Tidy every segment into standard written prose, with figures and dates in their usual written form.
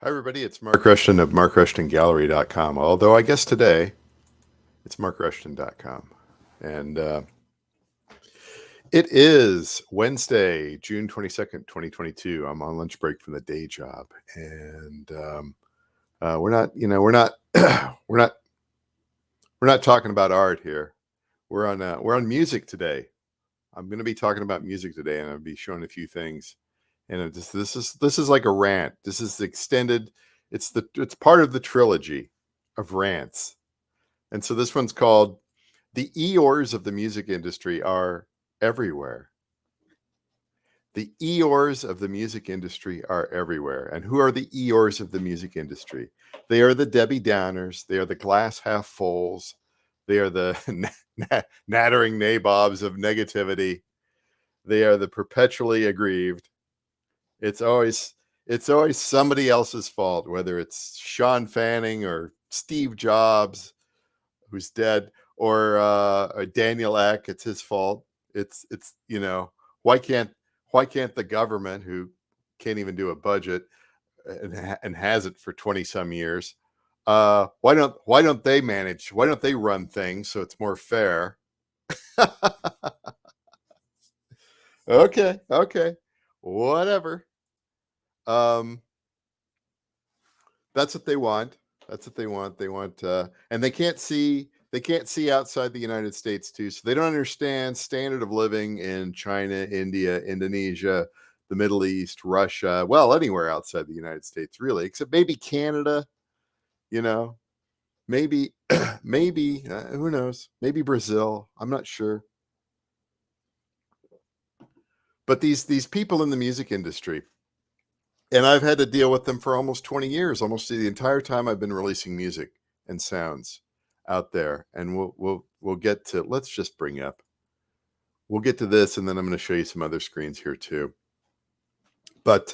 Hi, everybody. It's Mark Rushton of MarkRushtonGallery.com. Although I guess today it's MarkRushton.com. And it is Wednesday, June 22nd, 2022. I'm on lunch break from the day job. And we're not, we're not talking about art here. We're on music today. I'm going to be talking about music today, and I'll be showing a few things. And this is like a rant. This is extended. It's part of the trilogy of rants. And so this one's called "The Eeyores of the Music Industry Are Everywhere." The Eeyores of the music industry are everywhere. And who are the Eeyores of the music industry? They are the Debbie Downers. They are the glass half fulls. They are the nattering nabobs of negativity. They are the perpetually aggrieved. It's always somebody else's fault, whether it's Sean Fanning or Steve Jobs, who's dead, or Daniel Ek. It's his fault. It's why can't the government, who can't even do a budget and has it for 20 some years, why don't they manage? Why don't they run things so it's more fair? Okay, whatever. That's what they want. They want, and they can't see outside the United States too. So they don't understand standard of living in China, India, Indonesia, the Middle East, Russia. Well, anywhere outside the United States, really, except maybe Canada. Maybe, maybe who knows? Maybe Brazil. I'm not sure. But these people in the music industry, and I've had to deal with them for almost 20 years, almost the entire time I've been releasing music and sounds out there. And we'll get to, let's just bring up, we'll get to this, and then I'm going to show you some other screens here too. But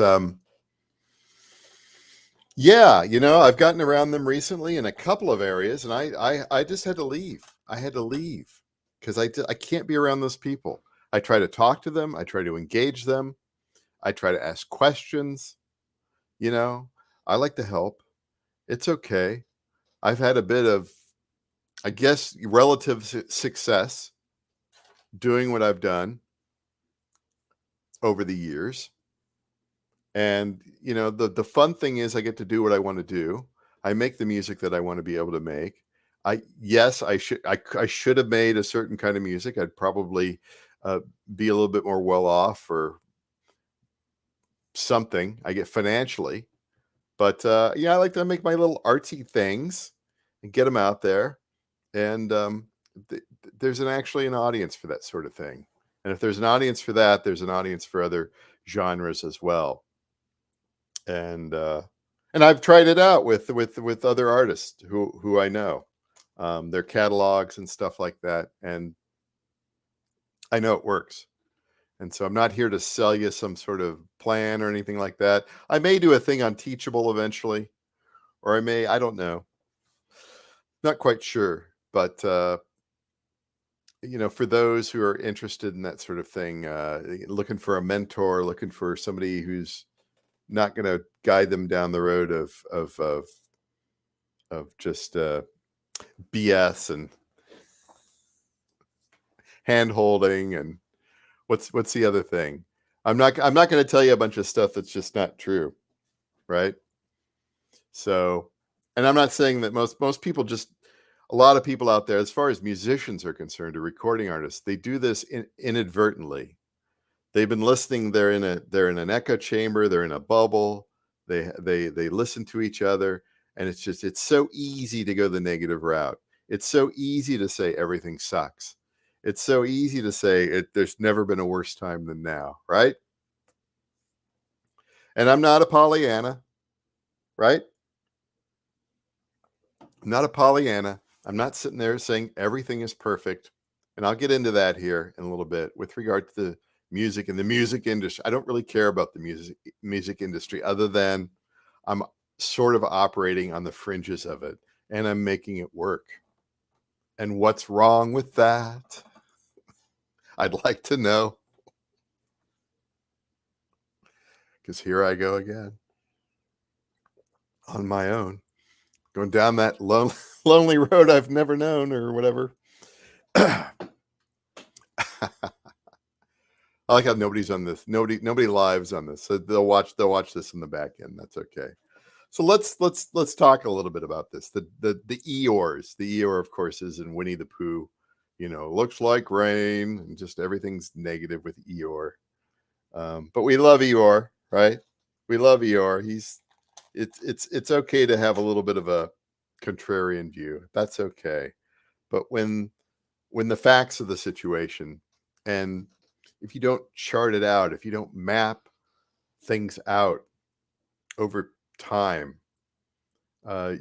yeah, I've gotten around them recently in a couple of areas, and I just had to leave. I had to leave because I can't be around those people. I try to talk to them. I try to engage them. I try to ask questions. I like to help. It's okay. I've had a bit of, I guess, relative success doing what I've done over the years. And, the fun thing is I get to do what I want to do. I make the music that I want to be able to make. I should have made a certain kind of music. I'd probably be a little bit more well off or something, I get financially. But I like to make my little artsy things and get them out there. And there's actually an audience for that sort of thing. And if there's an audience for that, there's an audience for other genres as well. And I've tried it out with other artists who I know, their catalogs and stuff like that, and I know it works. And so I'm not here to sell you some sort of plan or anything like that. I may do a thing on Teachable eventually, or I don't know, not quite sure, but for those who are interested in that sort of thing, looking for a mentor, looking for somebody who's not going to guide them down the road of just BS and hand holding and what's the other thing? I'm not going to tell you a bunch of stuff that's just not true, right? So, and I'm not saying that most people, just a lot of people out there, as far as musicians are concerned, or recording artists, they do this inadvertently. They've been listening. They're in an echo chamber. They're in a bubble. They listen to each other, and it's so easy to go the negative route. It's so easy to say everything sucks. It's so easy to say there's never been a worse time than now, right? And I'm not a Pollyanna, right? I'm not a Pollyanna. I'm not sitting there saying everything is perfect. And I'll get into that here in a little bit with regard to the music and the music industry. I don't really care about the music industry, other than I'm sort of operating on the fringes of it, and I'm making it work. And what's wrong with that? I'd like to know, because here I go again. on my own, going down that lonely road I've never known or whatever. I like how nobody's on this. Nobody lives on this. So they'll watch this in the back end. That's okay. So let's talk a little bit about this. The Eeyores. The Eeyore, of course, is in Winnie the Pooh. Looks like rain, and just everything's negative with Eeyore. But we love Eeyore, right? We love Eeyore. It's okay to have a little bit of a contrarian view. That's okay. But when the facts of the situation, and if you don't chart it out, if you don't map things out over time,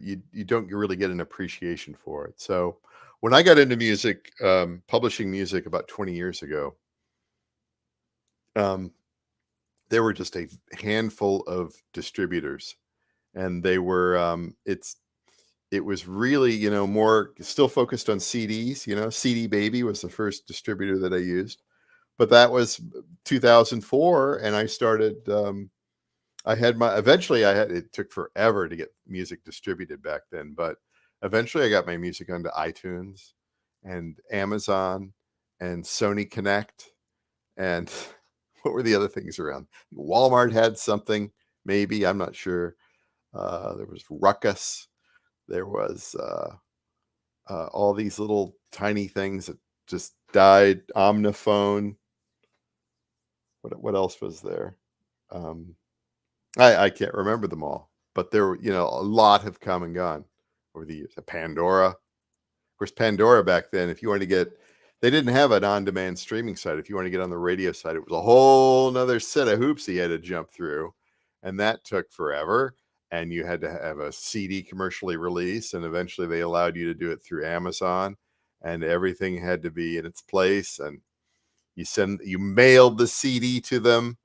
you don't really get an appreciation for it. So when I got into music, publishing music about 20 years ago, um, there were just a handful of distributors, and they were it was really more still focused on CDs. CD Baby was the first distributor that I used, but that was 2004, and I started. It took forever to get music distributed back then, but eventually I got my music onto iTunes and Amazon and Sony Connect. And what were the other things around? Walmart had something, maybe, I'm not sure. There was Ruckus. There was all these little tiny things that just died. Omniphone. What else was there? I can't remember them all, but there were, a lot have come and gone over the years. Pandora. Of course, Pandora back then, if you wanted to they didn't have an on-demand streaming site. If you want to get on the radio side, it was a whole nother set of hoops you had to jump through. And that took forever. And you had to have a CD commercially released. And eventually they allowed you to do it through Amazon. And everything had to be in its place. And you mailed the CD to them.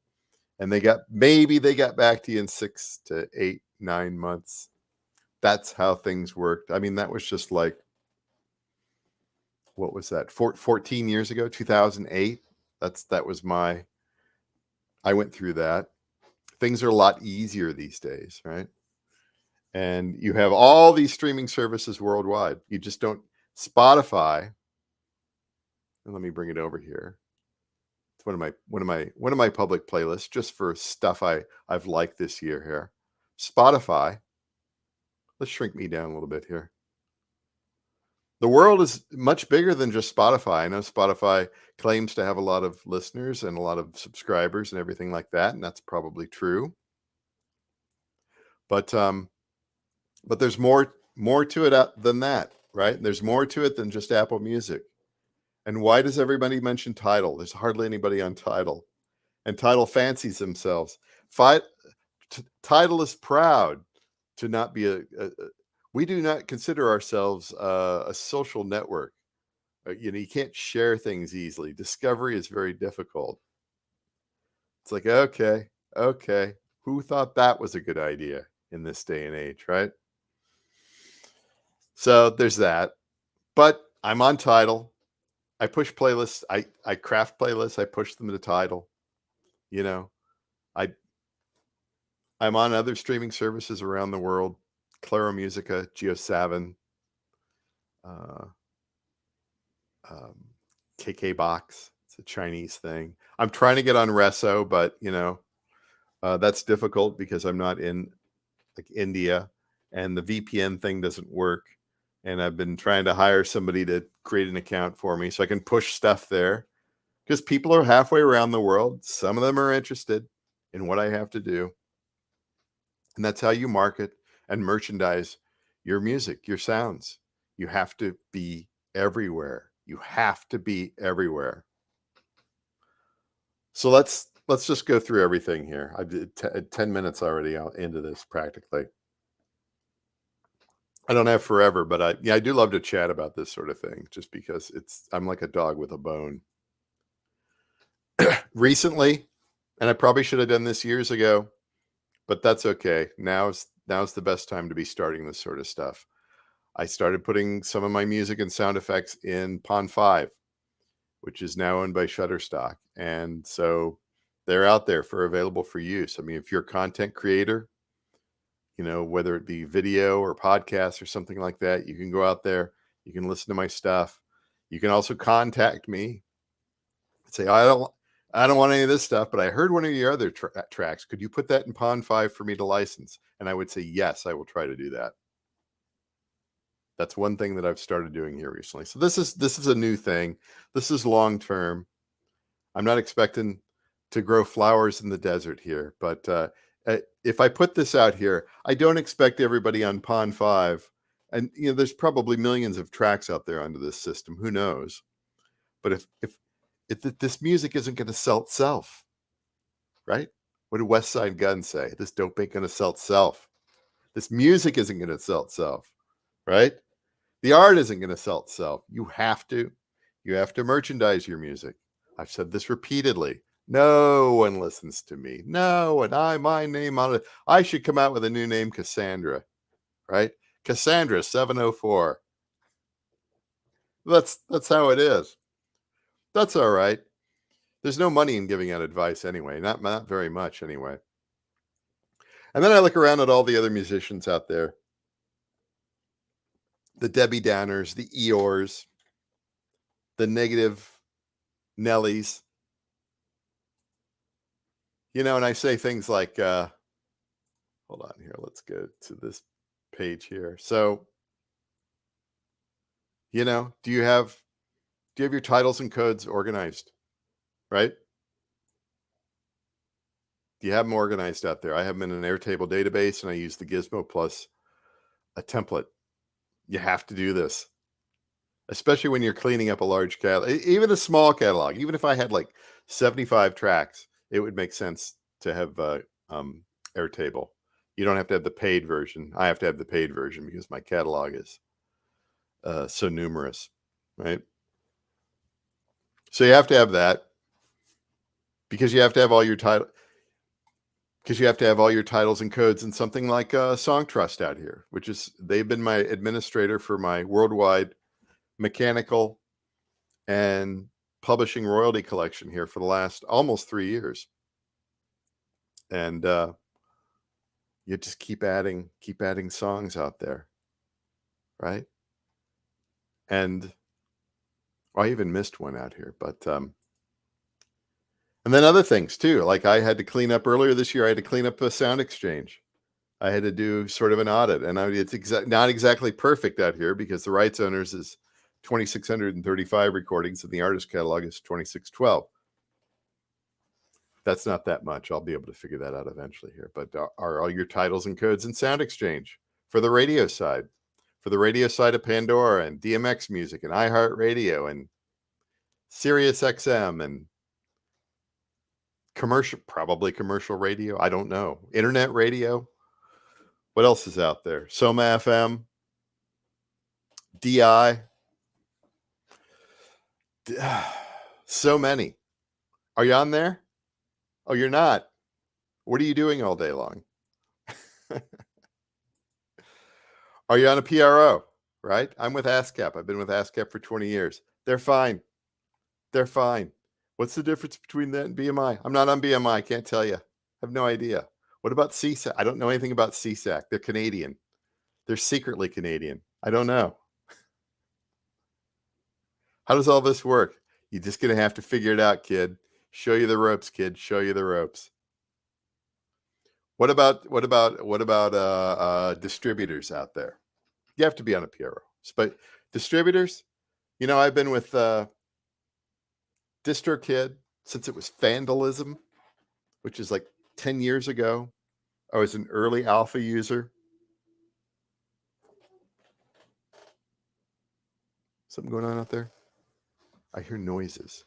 And they got back to you in 6 to 8, 9 months. That's how things worked. I mean, that was just like, what was that? 14 years ago, 2008. I went through that. Things are a lot easier these days, right? And you have all these streaming services worldwide. You just don't. Spotify. And let me bring it over here. It's one of my public playlists just for stuff I've liked this year here. Spotify. Let's shrink me down a little bit here. The world is much bigger than just Spotify. I know Spotify claims to have a lot of listeners and a lot of subscribers and everything like that, and that's probably true. But there's more to it than that, right? There's more to it than just Apple Music. And why does everybody mention Tidal? There's hardly anybody on Tidal, and Tidal fancies themselves. Tidal is proud to not be we do not consider ourselves a social network. You can't share things easily. Discovery is very difficult. It's like, okay, who thought that was a good idea in this day and age, right? So there's that. But I'm on Tidal. I push playlists. I craft playlists. I push them to Tidal. I'm on other streaming services around the world. Claro Musica, Geo7, KK Box. It's a Chinese thing. I'm trying to get on Resso, but that's difficult because I'm not in like India, and the VPN thing doesn't work. And I've been trying to hire somebody to create an account for me so I can push stuff there, because people are halfway around the world. Some of them are interested in what I have to do. And that's how you market and merchandise your music, your sounds. You have to be everywhere. You have to be everywhere. So let's just go through everything here. I did 10 minutes already into this practically. I don't have forever, but I do love to chat about this sort of thing, just because I'm like a dog with a bone. Recently, and I probably should have done this years ago, but that's okay. Now's the best time to be starting this sort of stuff. I started putting some of my music and sound effects in Pond 5, which is now owned by Shutterstock. And so they're out there available for use. I mean, if you're a content creator, whether it be video or podcast or something like that. You can go out there, you can listen to my stuff. You can also contact me and say, I don't want any of this stuff, but I heard one of your other tracks. Could you put that in Pond 5 for me to license? And I would say, yes, I will try to do that. That's one thing that I've started doing here recently. So this is a new thing. This is long term. I'm not expecting to grow flowers in the desert here, but if I put this out here, I don't expect everybody on Pond 5. And there's probably millions of tracks out there under this system. Who knows? But if this music isn't going to sell itself, right? What did West Side Gun say? This dope ain't going to sell itself. This music isn't going to sell itself, right? The art isn't going to sell itself. You have to merchandise your music. I've said this repeatedly. No one listens to me. No, and my name on it. I should come out with a new name, Cassandra, right? Cassandra 704. That's how it is. That's all right. There's no money in giving out advice anyway. Not very much anyway. And then I look around at all the other musicians out there. The Debbie Downers, the Eeyores, the negative Nellies. And I say things like, hold on here. Let's go to this page here. So, do you have your titles and codes organized, right? Do you have them organized out there? I have them in an Airtable database, and I use the Gizmo plus a template. You have to do this, especially when you're cleaning up a large catalog, even a small catalog. Even if I had like 75 tracks, it would make sense to have Airtable. You don't have to have the paid version. I have to have the paid version because my catalog is so numerous, right? So you have to have that because you have to have all your titles and codes in something like Song Trust out here, which is they've been my administrator for my worldwide mechanical and publishing royalty collection here for the last almost 3 years. And you just keep adding songs out there, right? And I even missed one out here, but and then other things too. Like I had to clean up earlier this year. I had to clean up a Sound Exchange. I had to do sort of an audit, and it's not exactly perfect out here because the rights owners is 2,635 recordings, and the artist catalog is 2,612. That's not that much. I'll be able to figure that out eventually here. But are all your titles and codes in Sound Exchange for the radio side? For the radio side of Pandora and DMX Music and iHeartRadio and Sirius XM and probably commercial radio. I don't know. Internet radio. What else is out there? Soma FM, DI. So many. Are you on there? Oh, you're not. What are you doing all day long? Are you on a PRO? Right? I'm with ASCAP. I've been with ASCAP for 20 years. They're fine. They're fine. What's the difference between that and BMI? I'm not on BMI. I can't tell you. I have no idea. What about CSAC? I don't know anything about CSAC. They're Canadian. They're secretly Canadian. I don't know. How does all this work? You're just going to have to figure it out, kid. Show you the ropes, kid. Show you the ropes. What about distributors out there? You have to be on a PRO. But distributors, I've been with DistroKid since it was Vandalism, which is like 10 years ago. I was an early alpha user. Something going on out there? I hear noises.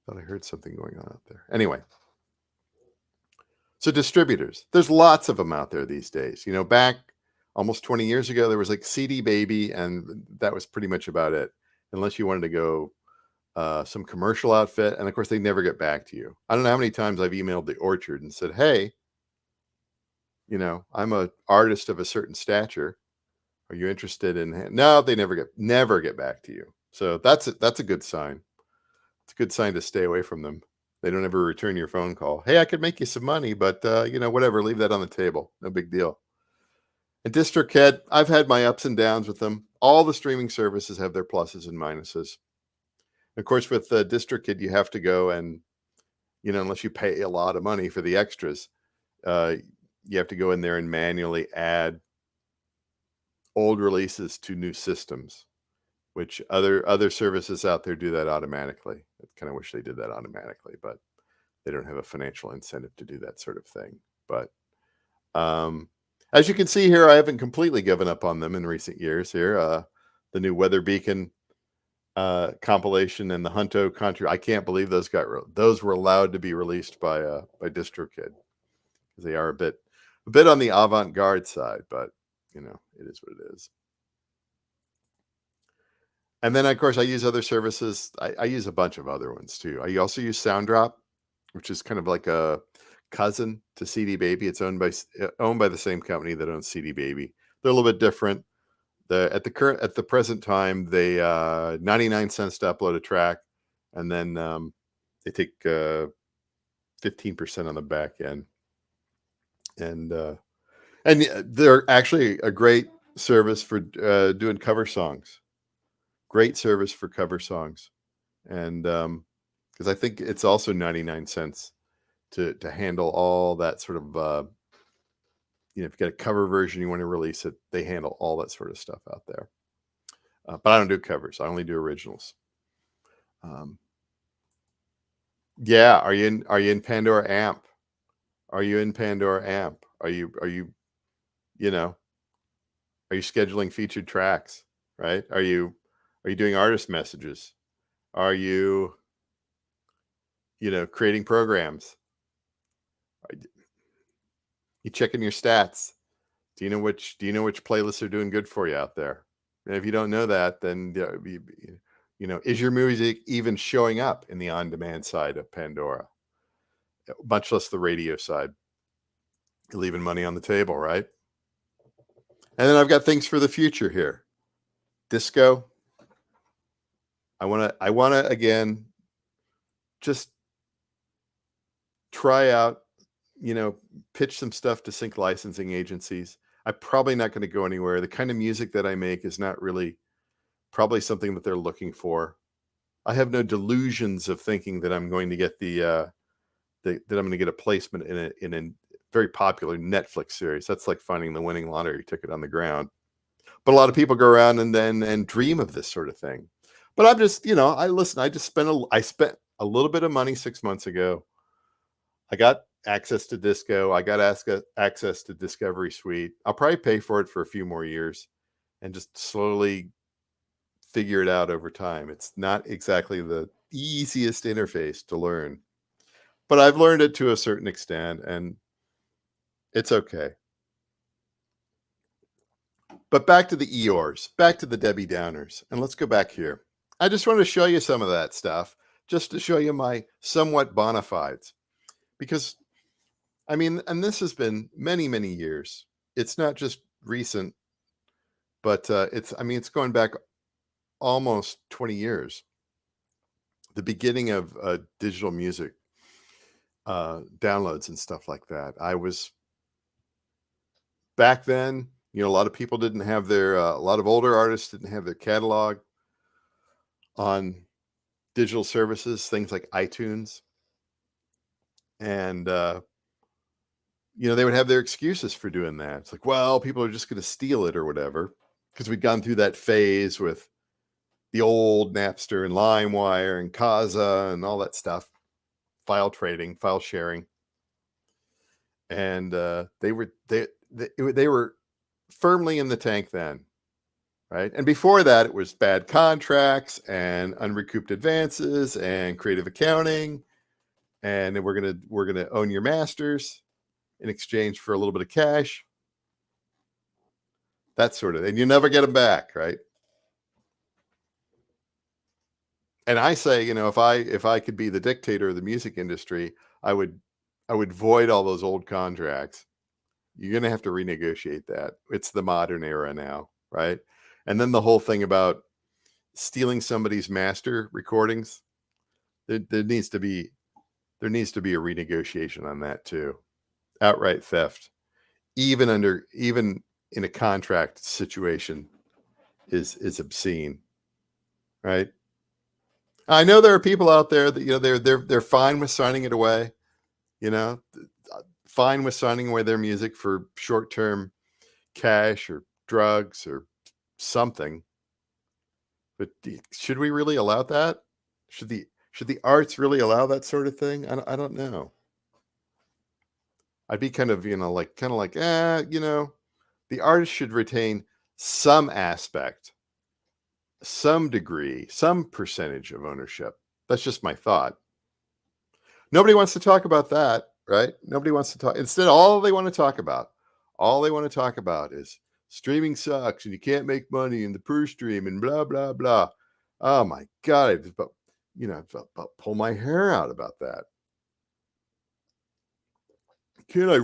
Thought I heard something going on out there. Anyway. So distributors, there's lots of them out there these days. Back almost 20 years ago, there was like CD Baby, and that was pretty much about it. Unless you wanted to go some commercial outfit. And of course, they never get back to you. I don't know how many times I've emailed the Orchard and said, hey, I'm an artist of a certain stature. Are you interested in? No, they never get back to you. So that's a good sign. It's a good sign to stay away from them. They don't ever return your phone call. Hey, I could make you some money, but whatever, leave that on the table. No big deal. And DistroKid, I've had my ups and downs with them. All the streaming services have their pluses and minuses. Of course, with DistroKid, you have to go and, unless you pay a lot of money for the extras, you have to go in there and manually add old releases to new systems, which other services out there do that automatically. I kind of wish they did that automatically, but they don't have a financial incentive to do that sort of thing. But as you can see here, I haven't completely given up on them in recent years here. The new Weather Beacon compilation and the Hunto country. I can't believe those were allowed to be released by DistroKid, because they are a bit on the avant-garde side, but it is what it is. And then, of course, I use other services. I use a bunch of other ones too. I also use SoundDrop, which is kind of like a cousin to CD Baby. It's owned by the same company that owns CD Baby. They're a little bit different. At the present time, they 99 cents to upload a track, and then they take 15% on the back end, and they're actually a great service for doing cover songs. Great service for cover songs, and because I think it's also 99 cents to handle all that sort of if you got a cover version, you want to release it, they handle all that sort of stuff out there. But I don't do covers. I only do originals. Yeah. Are you in Pandora Amp? Are you in Pandora Amp? Are you scheduling featured tracks, right? Are you doing artist messages? Are you creating programs? You checking your stats? Do you know which playlists are doing good for you out there? And if you don't know that, then is your music even showing up in the on-demand side of Pandora? Much less the radio side. You're leaving money on the table, right? And then I've got things for the future here. Disco. I wanna again just try out, pitch some stuff to sync licensing agencies. I'm probably not going to go anywhere. The kind of music that I make is not really probably something that they're looking for. I have no delusions of thinking that I'm going to get that I'm going to get a placement in a very popular Netflix series. That's like finding the winning lottery ticket on the ground. But a lot of people go around and dream of this sort of thing. But I'm just, I spent a little bit of money 6 months ago. I got access to Disco. I got access to Discovery Suite. I'll probably pay for it for a few more years and just slowly figure it out over time. It's not exactly the easiest interface to learn, but I've learned it to a certain extent, and it's okay. But back to the Eeyores, back to the Debbie Downers, and let's go back here. I just want to show you some of that stuff, just to show you my somewhat bona fides. Because, and this has been many, many years. It's not just recent, but it's going back almost 20 years. The beginning of digital music downloads and stuff like that. I was back then, a lot of people didn't have a lot of older artists didn't have their catalog on digital services, things like iTunes. And, they would have their excuses for doing that. It's like, well, people are just going to steal it or whatever. Because we'd gone through that phase with the old Napster and LimeWire and Kazaa and all that stuff. File trading, file sharing. And they were firmly in the tank then. Right. And before that, it was bad contracts and unrecouped advances and creative accounting. And then we're gonna own your masters in exchange for a little bit of cash. That sort of thing. And you never get them back, right? And I say, if I could be the dictator of the music industry, I would void all those old contracts. You're gonna have to renegotiate that. It's the modern era now, right? And then the whole thing about stealing somebody's master recordings. There needs to be There needs to be a renegotiation on that too. Outright theft, even in a contract situation, is obscene, right? I know there are people out there that they're fine with signing it away, you know, fine with signing away their music for short-term cash or drugs or something. But should we really allow that? Should the arts really allow that sort of thing? I don't know. I'd be kind of the artist should retain some aspect, some degree, some percentage of ownership. That's just my thought. Nobody wants to talk about that, right? Nobody wants to talk. Instead, all they want to talk about is streaming sucks and you can't make money in the per stream and blah blah blah. Oh my god, I just about pull my hair out about that.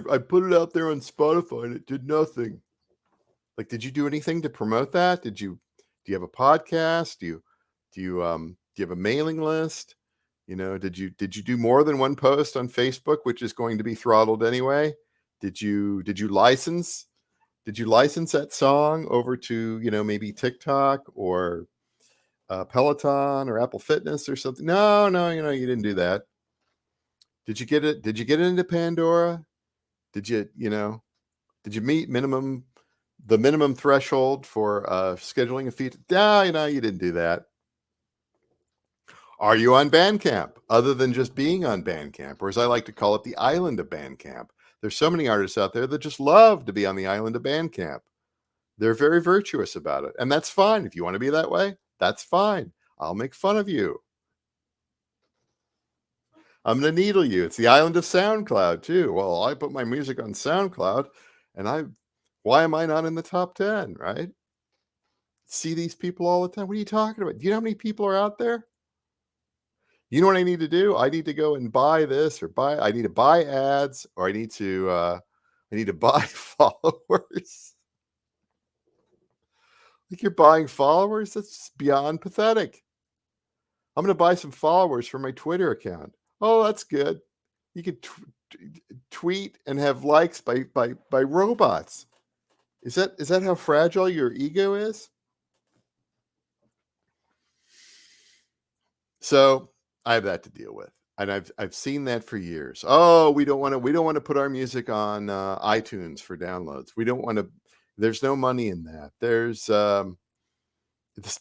I put it out there on Spotify and it did nothing. Like, did you do anything to promote that? Do you have a podcast? Do you have a mailing list? Did you do more than one post on Facebook, which is going to be throttled anyway? Did you license that song over to, maybe TikTok or Peloton or Apple Fitness or something? No, you didn't do that. Did you get it into Pandora? Did you meet the minimum threshold for scheduling a feed? No, you didn't do that. Are you on Bandcamp, other than just being on Bandcamp, or as I like to call it, the island of Bandcamp? There's so many artists out there that just love to be on the island of Bandcamp. They're very virtuous about it, and that's fine. If you want to be that way, that's fine. I'll make fun of you. I'm going to needle you. It's the island of SoundCloud too. Well, I put my music on SoundCloud, and why am I not in the top 10, right? See these people all the time. What are you talking about? Do you know how many people are out there? You know what I need to do? I need to go and buy this I need to buy ads, or I need to buy followers. Like, you're buying followers? That's beyond pathetic. I'm going to buy some followers for my Twitter account. Oh, that's good. You can tweet and have likes by robots. Is that how fragile your ego is? So I have that to deal with, and I've seen that for years. Oh, we don't want to put our music on iTunes for downloads. We don't want to. There's no money in that. There's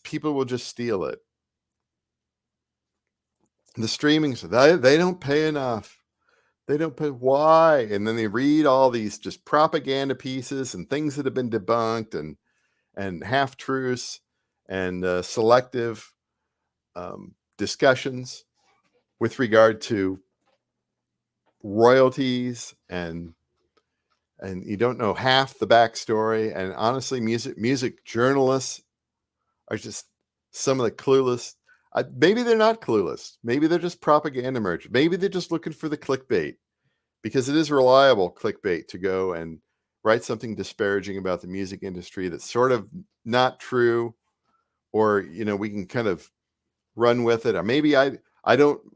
people will just steal it. The streaming, they don't pay enough. They don't pay. Why? And then they read all these just propaganda pieces and things that have been debunked and half truths and selective discussions with regard to royalties, and you don't know half the backstory. And honestly, music journalists are just some of the clueless. Maybe they're not clueless. Maybe they're just propaganda merchants. Maybe they're just looking for the clickbait, because it is reliable clickbait to go and write something disparaging about the music industry that's sort of not true, or we can kind of run with it. Or maybe I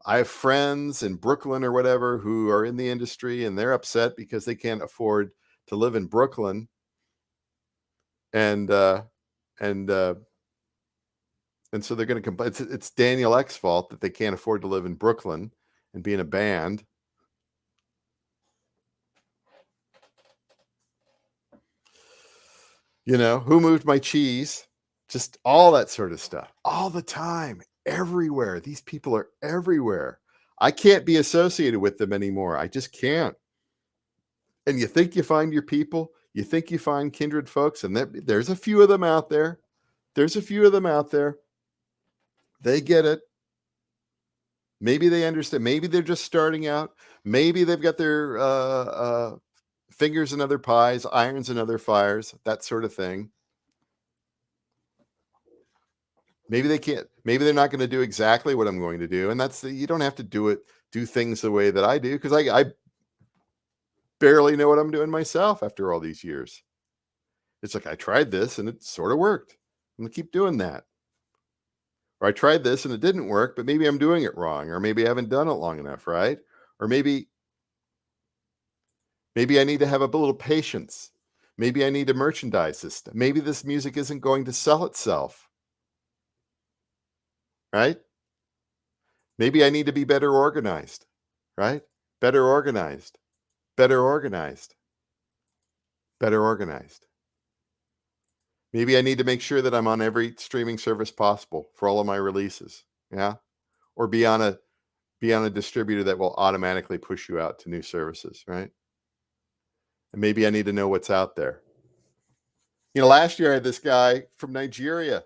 have friends in Brooklyn or whatever who are in the industry, and they're upset because they can't afford to live in Brooklyn, and so they're going to complain. It's Daniel Ek's fault that they can't afford to live in Brooklyn and be in a band. Who moved my cheese? Just all that sort of stuff all the time, everywhere. These people are everywhere. I can't be associated with them anymore. I just can't. And you think you find your people, you think you find kindred folks, and there's a few of them out there. They get it. Maybe they understand. Maybe they're just starting out. Maybe they've got their fingers in other pies, irons in other fires, that sort of thing. Maybe they can't. Maybe they're not going to do exactly what I'm going to do, and you don't have to do things the way that I do, because I barely know what I'm doing myself after all these years. It's like, I tried this and it sort of worked. I'm going to keep doing that. Or I tried this and it didn't work, but maybe I'm doing it wrong, or maybe I haven't done it long enough, right? Or maybe I need to have a little patience. Maybe I need to merchandise this stuff. Maybe this music isn't going to sell itself, right? Maybe I need to be better organized, right? Better organized, better organized, better organized. Maybe I need to make sure that I'm on every streaming service possible for all of my releases. Yeah. Or be on a distributor that will automatically push you out to new services, right? And maybe I need to know what's out there. Last year I had this guy from Nigeria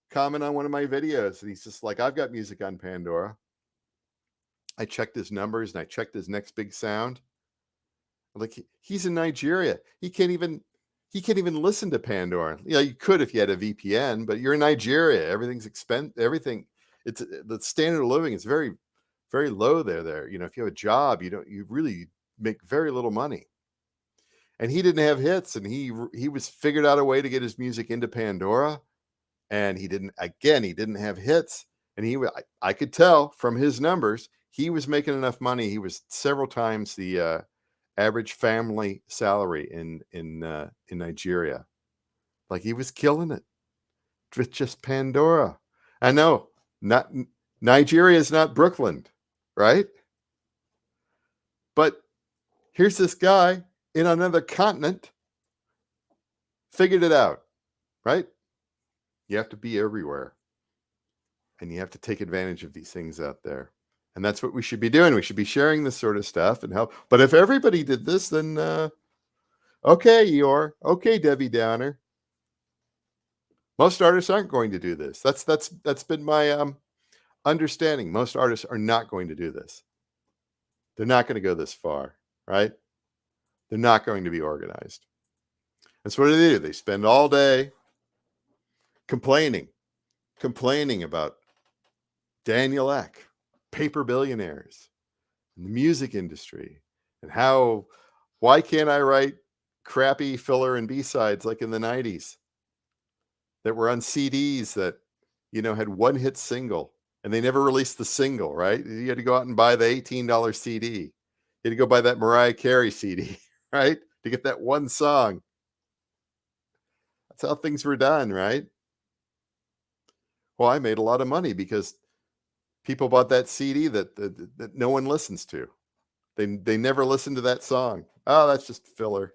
comment on one of my videos, and he's just like, I've got music on Pandora. I checked his numbers and I checked his next big sound. Like, he's in Nigeria. He can't even listen to Pandora. You could if you had a VPN, but you're in Nigeria. Everything's expensive. Everything, it's the standard of living is very, very low there. If you have a job, you really make very little money. And he didn't have hits, and he was figured out a way to get his music into Pandora, and he didn't have hits. And I could tell from his numbers, he was making enough money. He was several times the average family salary in Nigeria. Like, he was killing it with just Pandora. I know, not Nigeria is not Brooklyn, right? But here's this guy in another continent, figured it out, right? You have to be everywhere, and you have to take advantage of these things out there. And that's what we should be doing. We should be sharing this sort of stuff and help. But if everybody did this, then okay, Eeyore. Okay, Debbie Downer. Most artists aren't going to do this. That's been my understanding. Most artists are not going to do this. They're not going to go this far, right? They're not going to be organized. And so what do? They spend all day complaining about Daniel Ek, paper billionaires, and the music industry, and why can't I write crappy filler and B-sides like in the 90s that were on CDs that, had one hit single, and they never released the single, right? You had to go out and buy the $18 CD. You had to go buy that Mariah Carey CD, right? To get that one song. That's how things were done, right? Well, I made a lot of money because people bought that CD that no one listens to. They never listen to that song. Oh, that's just filler.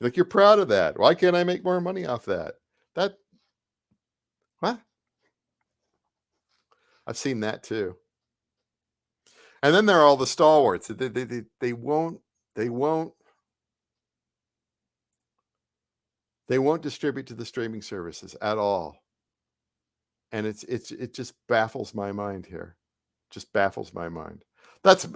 Like, you're proud of that. Why can't I make more money off that? What? I've seen that too. And then there are all the stalwarts. They won't distribute to the streaming services at all. And it just baffles my mind here. Just baffles my mind. That's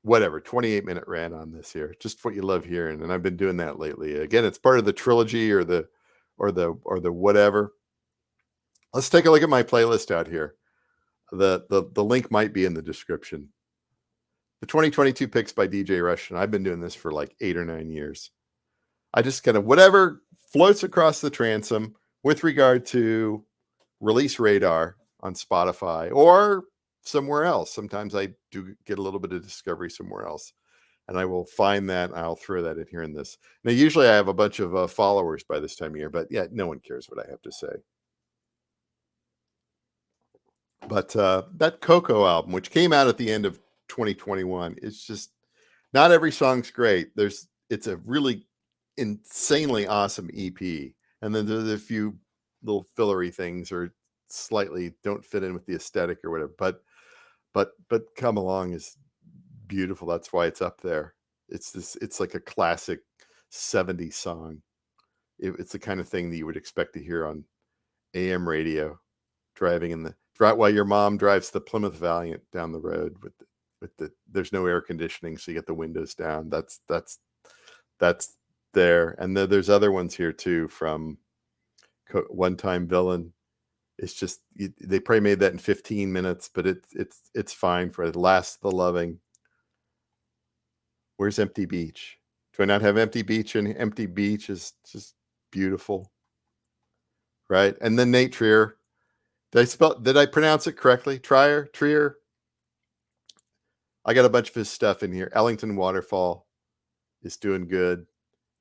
whatever, 28-minute rant on this here. Just what you love hearing. And I've been doing that lately. Again, it's part of the trilogy or the whatever. Let's take a look at my playlist out here. The link might be in the description. The 2022 picks by DJ Rushton. I've been doing this for like 8 or 9 years. I just kind of whatever floats across the transom with regard to release radar on Spotify or somewhere else. Sometimes I do get a little bit of discovery somewhere else, and I will find that. And I'll throw that in here in this. Now, usually I have a bunch of followers by this time of year, but yeah, no one cares what I have to say. But that Coco album, which came out at the end of 2021, it's just not every song's great. It's a really insanely awesome EP, and then there's a few little fillery things or slightly don't fit in with the aesthetic or whatever. But Come Along is beautiful. That's why it's up there. It's like a classic 70s song. It's the kind of thing that you would expect to hear on AM radio, driving while your mom drives the Plymouth Valiant down the road with the there's no air conditioning, so you get the windows down. That's there. And then there's other ones here too from One Time Villain. It's just they probably made that in 15 minutes, but it's fine for the Last of the Loving. Where's Empty Beach? Do I not have Empty Beach? And Empty Beach is just beautiful, right? And then Nate Trier. Did I pronounce it correctly? Trier? I got a bunch of his stuff in here. Ellington Waterfall is doing good.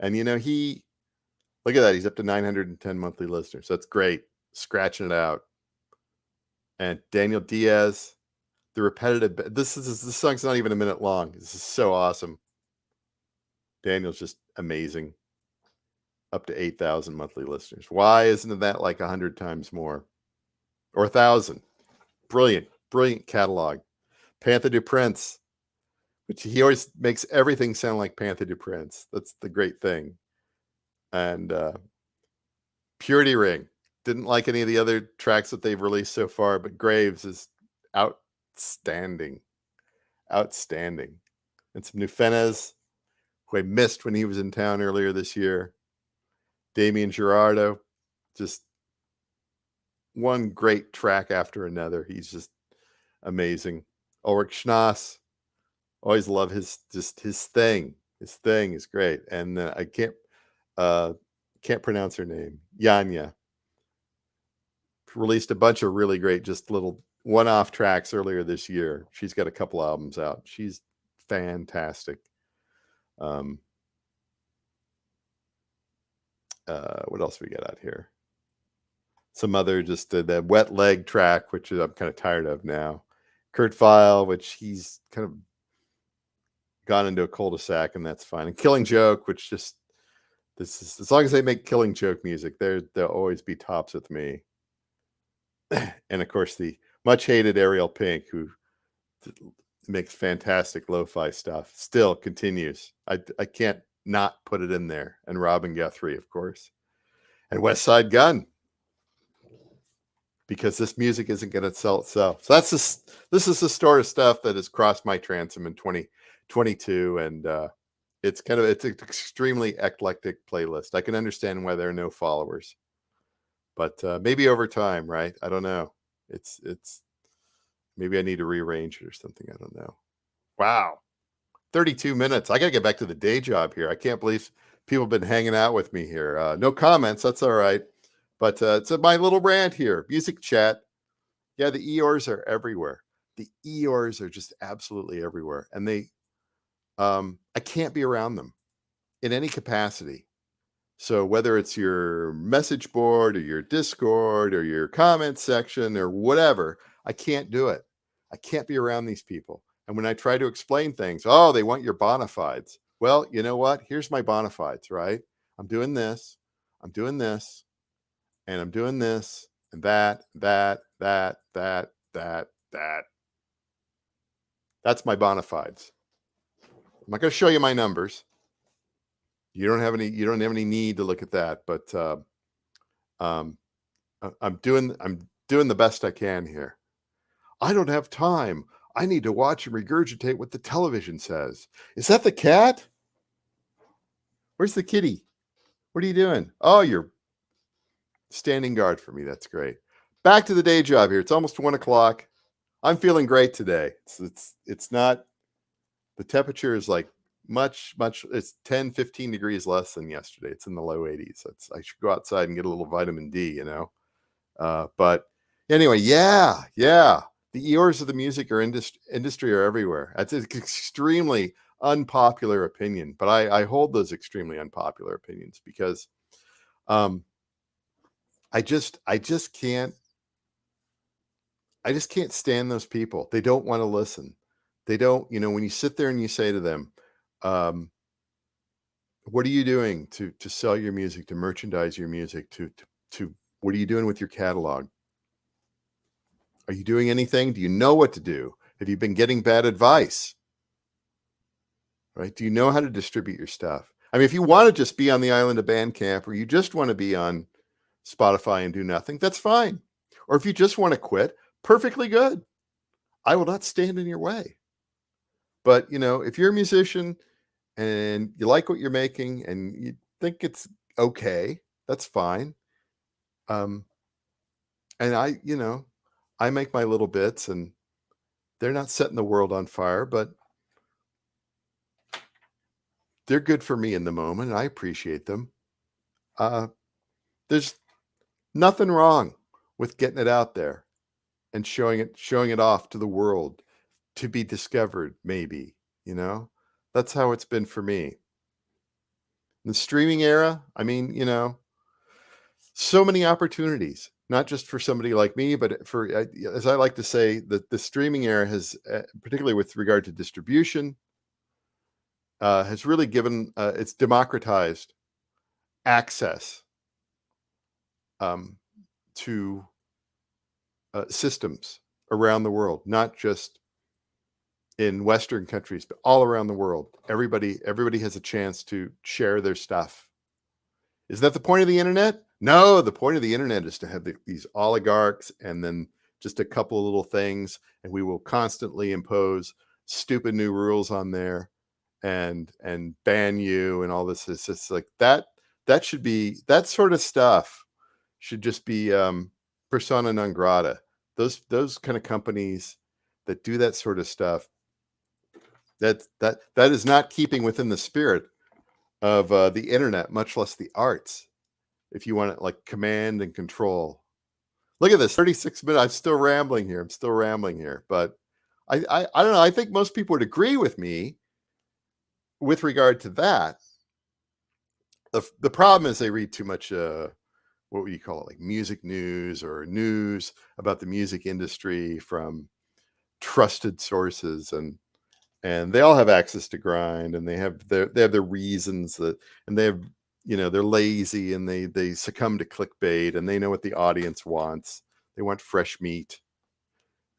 And, look at that. He's up to 910 monthly listeners. That's great. Scratching it out. And Daniel Diaz, the repetitive. This song's not even a minute long. This is so awesome. Daniel's just amazing. Up to 8,000 monthly listeners. Why isn't that like 100 times more? Or 1,000? Brilliant catalog. Panther du Prince, which he always makes everything sound like Panther du Prince. That's the great thing. And Purity Ring. Didn't like any of the other tracks that they've released so far, but Graves is outstanding. Outstanding. And some New Fenez, who I missed when he was in town earlier this year. Damien Gerardo, just one great track after another. He's just amazing. Ulrich Schnass, always love his thing. His thing is great. And I can't pronounce her name. Yanya released a bunch of really great, just little one-off tracks earlier this year. She's got a couple albums out. She's fantastic. What else we got out here? Some other, just the Wet Leg track, which I'm kind of tired of now. Kurt Vile, which he's kind of gone into a cul-de-sac, and that's fine. And Killing Joke, which just, this is, as long as they make Killing Joke music, they'll always be tops with me. And of course, the much hated Ariel Pink, who makes fantastic lo-fi stuff, still continues. I can't not put it in there. And Robin Guthrie, of course, and West Side Gun, because this music isn't going to sell itself. So this is the sort of stuff that has crossed my transom in 2022, and it's an extremely eclectic playlist. I can understand why there are no followers, but maybe over time, right? I don't know. It's maybe I need to rearrange it or something. I don't know. Wow. 32 minutes. I got to get back to the day job here. I can't believe people have been hanging out with me here. No comments. That's all right. But it's my little rant here. Music chat. Yeah, the Eeyores are everywhere. The Eeyores are just absolutely everywhere. And I can't be around them in any capacity. So whether it's your message board or your Discord or your comment section or whatever, I can't do it. I can't be around these people. And when I try to explain things, they want your bona fides. Well, you know what? Here's my bona fides, right? I'm doing this, and I'm doing this, and that. That's my bona fides. I'm not going to show you my numbers. You don't have any need to look at that, but I'm doing the best I can here. I don't have time. I need to watch and regurgitate what the television says. Is that the cat? Where's the kitty? What are you doing? Oh, you're standing guard for me. That's great. Back to the day job here. It's almost 1:00. I'm feeling great today. It's not, the temperature is like much, it's 10, 15 degrees less than yesterday. It's in the low 80s. I should go outside and get a little vitamin D, but anyway, yeah. The Eeyores of the music or industry are everywhere. That's an extremely unpopular opinion, but I hold those extremely unpopular opinions because I just can't stand those people. They don't want to listen. They don't, when you sit there and you say to them, what are you doing to sell your music, to merchandise your music, to what are you doing with your catalog? Are you doing anything? Do you know what to do? Have you been getting bad advice? Right? Do you know how to distribute your stuff? I mean, if you want to just be on the island of Bandcamp, or you just want to be on Spotify and do nothing, that's fine. Or if you just want to quit, perfectly good. I will not stand in your way. But, if you're a musician and you like what you're making and you think it's okay, that's fine. And I make my little bits, and they're not setting the world on fire, but they're good for me in the moment, and I appreciate them. There's nothing wrong with getting it out there and showing it off to the world, to be discovered, maybe, you know? That's how it's been for me. The streaming era, I mean, so many opportunities, not just for somebody like me, but for, as I like to say, the streaming era has, particularly with regard to distribution, has really given, it's democratized access um, to systems around the world, not just in Western countries, but all around the world. Everybody has a chance to share their stuff. Is that the point of the internet? No, the point of the internet is to have these oligarchs and then just a couple of little things, and we will constantly impose stupid new rules on there and ban you and all this. It's just like that. That should be, that sort of stuff should just be persona non grata. Those kind of companies that do that sort of stuff, that is not keeping within the spirit of the internet, much less the arts. If you want to like command and control. Look at this, 36 minutes. I'm still rambling here, but I don't know. I think most people would agree with me with regard to that. The problem is they read too much what would you call it, like music news or news about the music industry from trusted sources, and they all have access to grind, and they have their reasons that, and they have, they're lazy, and they succumb to clickbait, and they know what the audience wants. They want fresh meat.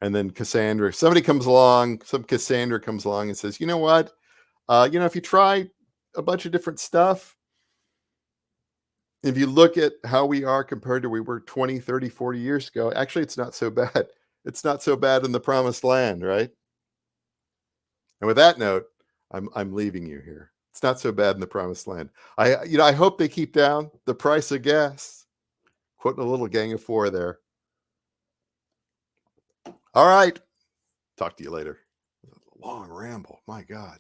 And then some Cassandra comes along and says, you know what, if you try a bunch of different stuff, if you look at how we are compared to we were 20, 30, 40 years ago, actually it's not so bad. It's not so bad in the promised land, right? And with that note, I'm leaving you here. It's not so bad in the promised land. I hope they keep down the price of gas. Quoting a little Gang of Four there. All right. Talk to you later. Long ramble. My God.